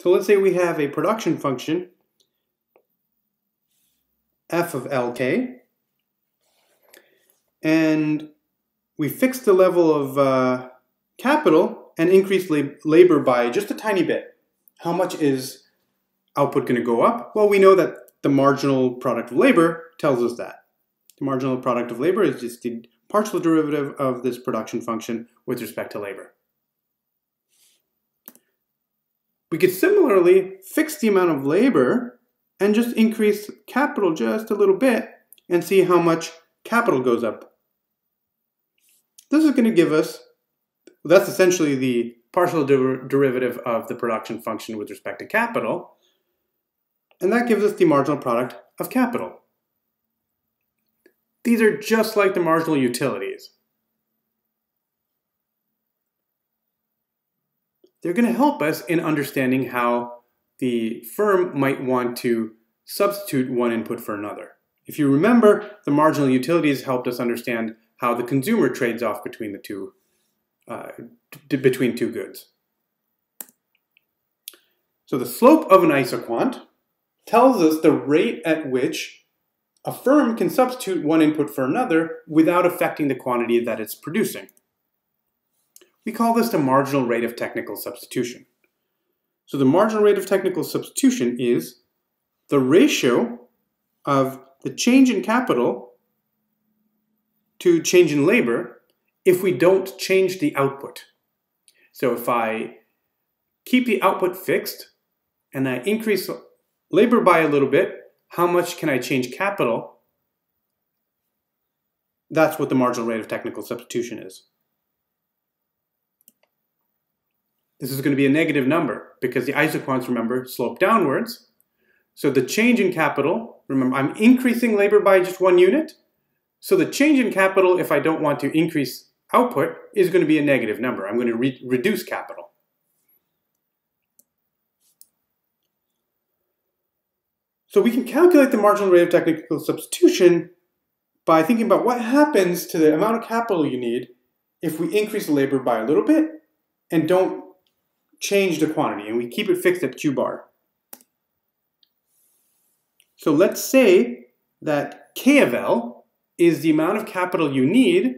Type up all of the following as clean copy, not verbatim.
So let's say we have a production function, f of Lk, and we fix the level of capital and increase labor by just a tiny bit. How much is output going to go up? Well, we know that the marginal product of labor tells us that. The marginal product of labor is just the partial derivative of this production function with respect to labor. We could similarly fix the amount of labor and just increase capital just a little bit and see how much capital goes up. This is going to give us, that's essentially the partial derivative of the production function with respect to capital, and that gives us the marginal product of capital. These are just like the marginal utilities. They're going to help us in understanding how the firm might want to substitute one input for another. If you remember, the marginal utilities helped us understand how the consumer trades off between the two, between two goods. So the slope of an isoquant tells us the rate at which a firm can substitute one input for another without affecting the quantity that it's producing. We call this the marginal rate of technical substitution. So the marginal rate of technical substitution is the ratio of the change in capital to change in labor if we don't change the output. So if I keep the output fixed and I increase labor by a little bit, how much can I change capital? That's what the marginal rate of technical substitution is. This is going to be a negative number because the isoquants, remember, slope downwards. So the change in capital, remember, I'm increasing labor by just 1 unit. So the change in capital, if I don't want to increase output, is going to be a negative number. I'm going to reduce capital. So we can calculate the marginal rate of technical substitution by thinking about what happens to the amount of capital you need if we increase the labor by a little bit and don't change the quantity, and we keep it fixed at Q bar. So let's say that K of L is the amount of capital you need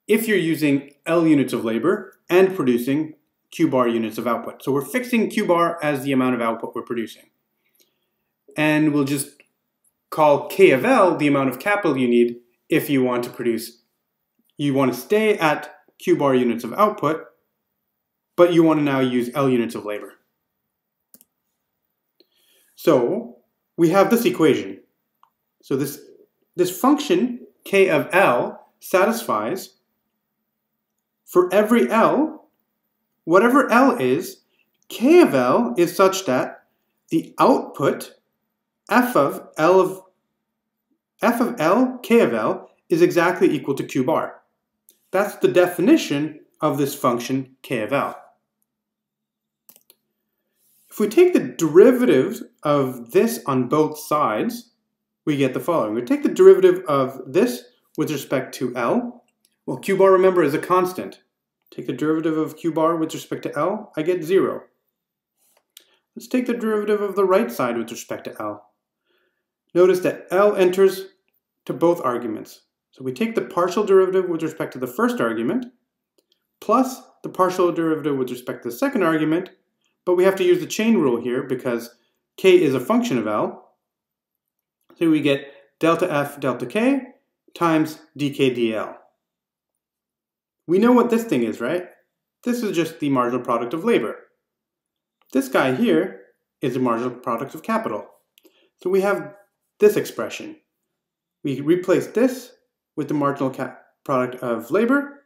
if you're using L units of labor and producing Q bar units of output. So we're fixing Q bar as the amount of output we're producing. And we'll just call K of L the amount of capital you need if you want to produce, you want to stay at Q bar units of output, but you want to now use L units of labor. So we have this equation. So this function, K of L, satisfies for every L, whatever L is, K of L is such that the output F of L, K of L, is exactly equal to Q bar. That's the definition of this function, K of L. If we take the derivative of this on both sides, we get the following. We take the derivative of this with respect to L. Well, Q bar, remember, is a constant. Take the derivative of Q bar with respect to L, I get 0. Let's take the derivative of the right side with respect to L. Notice that L enters to both arguments. So we take the partial derivative with respect to the first argument, plus the partial derivative with respect to the second argument, but we have to use the chain rule here because K is a function of L. So we get delta F delta K times dk dl. We know what this thing is, right? This is just the marginal product of labor. This guy here is the marginal product of capital. So we have this expression. We replace this with the marginal product of labor.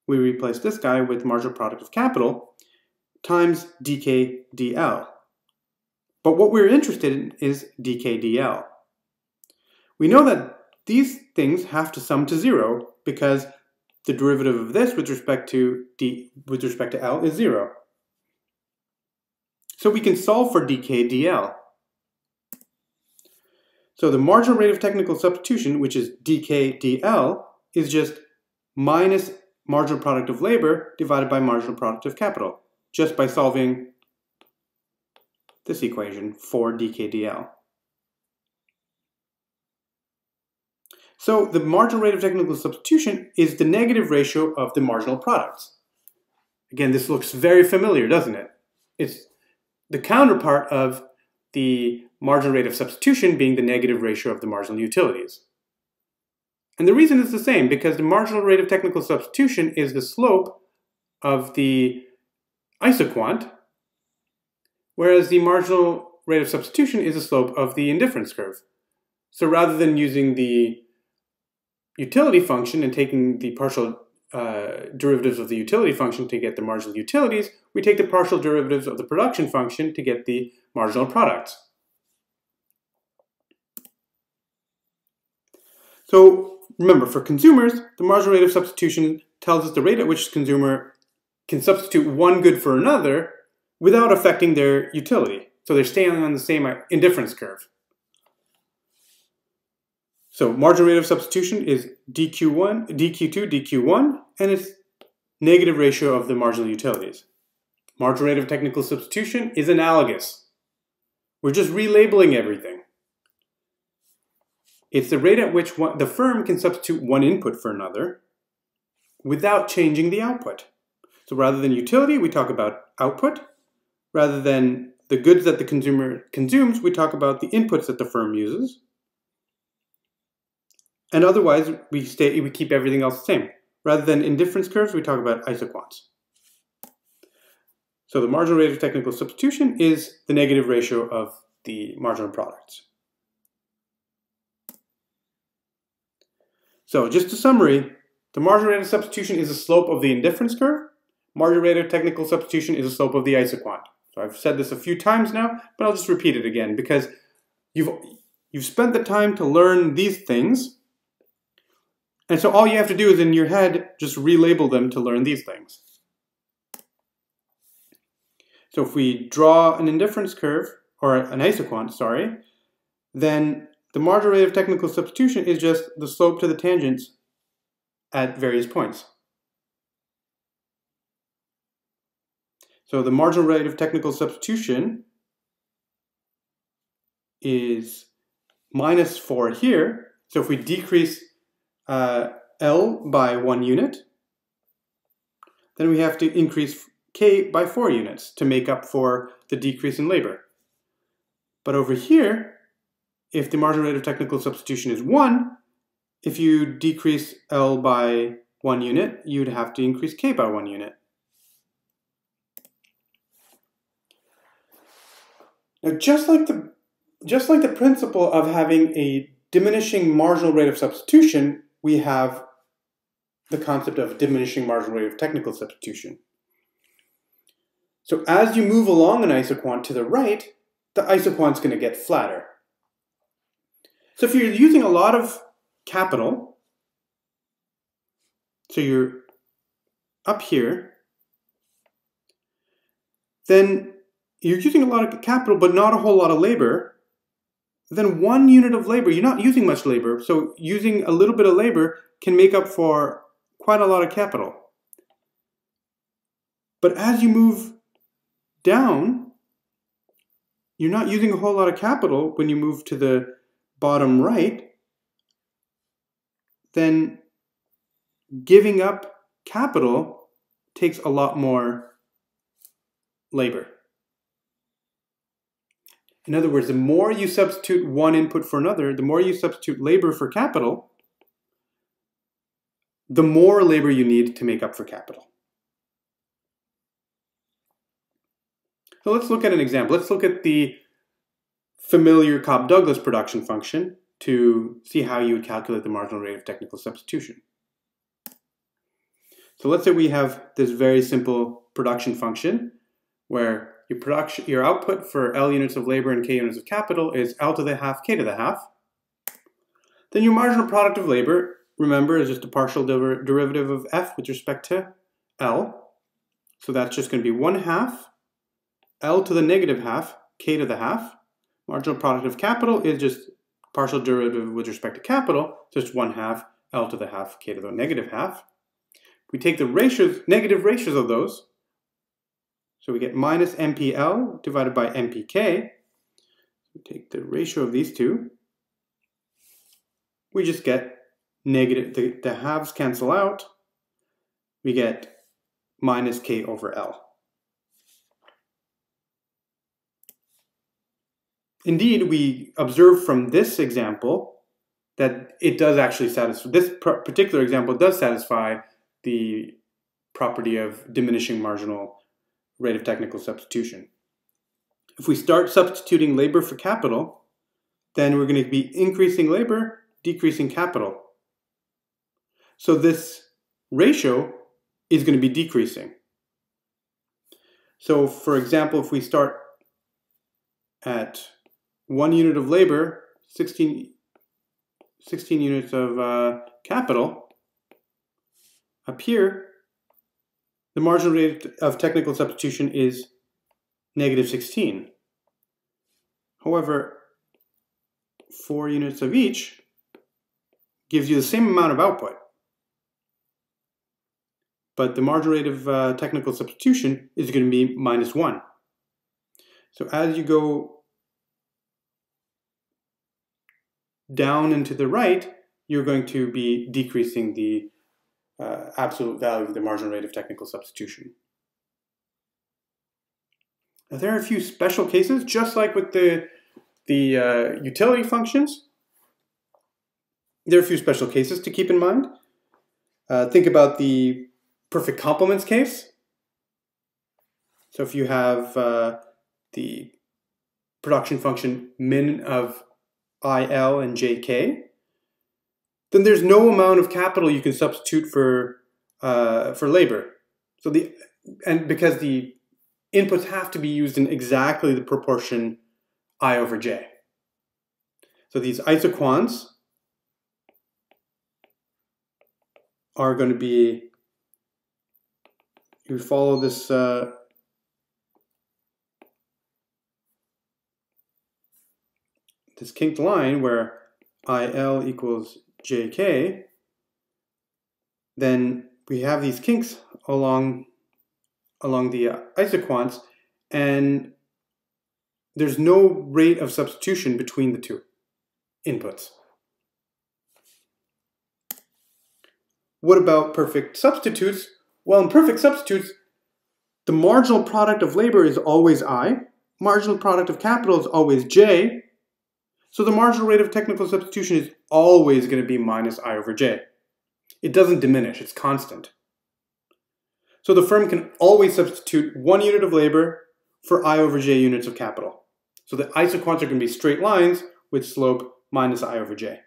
We replace this guy with marginal product of capital times dk dl. But what we're interested in is dk dl. We know that these things have to sum to 0 because the derivative of this with respect to L is 0. So we can solve for dk dl. So the marginal rate of technical substitution, which is dk dl, is just minus marginal product of labor divided by marginal product of capital. just by solving this equation for dkdl. So the marginal rate of technical substitution is the negative ratio of the marginal products. Again, this looks very familiar, doesn't it? It's the counterpart of the marginal rate of substitution being the negative ratio of the marginal utilities. And the reason is the same, because the marginal rate of technical substitution is the slope of the isoquant, whereas the marginal rate of substitution is the slope of the indifference curve. So rather than using the utility function and taking the partial derivatives of the utility function to get the marginal utilities, we take the partial derivatives of the production function to get the marginal products. So remember, for consumers, the marginal rate of substitution tells us the rate at which the consumer can substitute one good for another without affecting their utility. So they're staying on the same indifference curve. So marginal rate of substitution is dq2, dq1, and it's negative ratio of the marginal utilities. Marginal rate of technical substitution is analogous. We're just relabeling everything. It's the rate at which the firm can substitute one input for another without changing the output. So rather than utility, we talk about output. Rather than the goods that the consumer consumes, we talk about the inputs that the firm uses. And otherwise, we keep everything else the same. Rather than indifference curves, we talk about isoquants. So the marginal rate of technical substitution is the negative ratio of the marginal products. So just a summary, the marginal rate of substitution is the slope of the indifference curve. Marginal rate of technical substitution is the slope of the isoquant. So I've said this a few times now, but I'll just repeat it again because you've spent the time to learn these things. And so all you have to do is in your head, just relabel them to learn these things. So if we draw an indifference curve, or an isoquant, sorry, then the marginal rate of technical substitution is just the slope to the tangents at various points. So the marginal rate of technical substitution is minus 4 here. So if we decrease L by 1 unit, then we have to increase K by 4 units to make up for the decrease in labor. But over here, if the marginal rate of technical substitution is 1, if you decrease L by 1 unit, you'd have to increase K by 1 unit. Now, just like the principle of having a diminishing marginal rate of substitution, we have the concept of diminishing marginal rate of technical substitution. So as you move along an isoquant to the right, the isoquant's going to get flatter. So if you're using a lot of capital, so you're up here, then you're using a lot of capital but not a whole lot of labor, then 1 unit of labor, you're not using much labor, so using a little bit of labor can make up for quite a lot of capital. But as you move down, you're not using a whole lot of capital when you move to the bottom right, then giving up capital takes a lot more labor. In other words, the more you substitute one input for another, the more you substitute labor for capital, the more labor you need to make up for capital. So let's look at an example. Let's look at the familiar Cobb-Douglas production function to see how you would calculate the marginal rate of technical substitution. So let's say we have this very simple production function where your output for L units of labor and K units of capital is L to the half, K to the half. Then your marginal product of labor, remember, is just a partial derivative of F with respect to L. So that's just going to be 1/2 L to the negative half, K to the half. Marginal product of capital is just partial derivative with respect to capital, just 1/2 L to the half, K to the negative half. We take the ratios, negative ratios of those. So we get minus MPL divided by MPK. We take the ratio of these two. We just get negative, the halves cancel out. We get minus K over L. Indeed, we observe from this example that it does actually satisfy, this particular example does satisfy the property of diminishing marginal rate of technical substitution. If we start substituting labor for capital, then we're going to be increasing labor, decreasing capital. So this ratio is going to be decreasing. So for example, if we start at 1 unit of labor, 16 units of capital, up here, the marginal rate of technical substitution is negative 16. However, 4 units of each gives you the same amount of output. But the marginal rate of technical substitution is going to be minus 1. So as you go down and to the right, you're going to be decreasing the absolute value of the marginal rate of technical substitution. Now, there are a few special cases, just like with the utility functions. There are a few special cases to keep in mind. Think about the perfect complements case. So if you have the production function min of IL and JK, then there's no amount of capital you can substitute for labor. So because the inputs have to be used in exactly the proportion I over J. So these isoquants are going to be, you follow this this kinked line where IL equals JK, then we have these kinks along the isoquants, and there's no rate of substitution between the two inputs. What about perfect substitutes? Well, in perfect substitutes, the marginal product of labor is always I, marginal product of capital is always J, so the marginal rate of technical substitution is always going to be minus I over J. It doesn't diminish, it's constant. So the firm can always substitute 1 unit of labor for I over J units of capital. So the isoquants are going to be straight lines with slope minus I over J.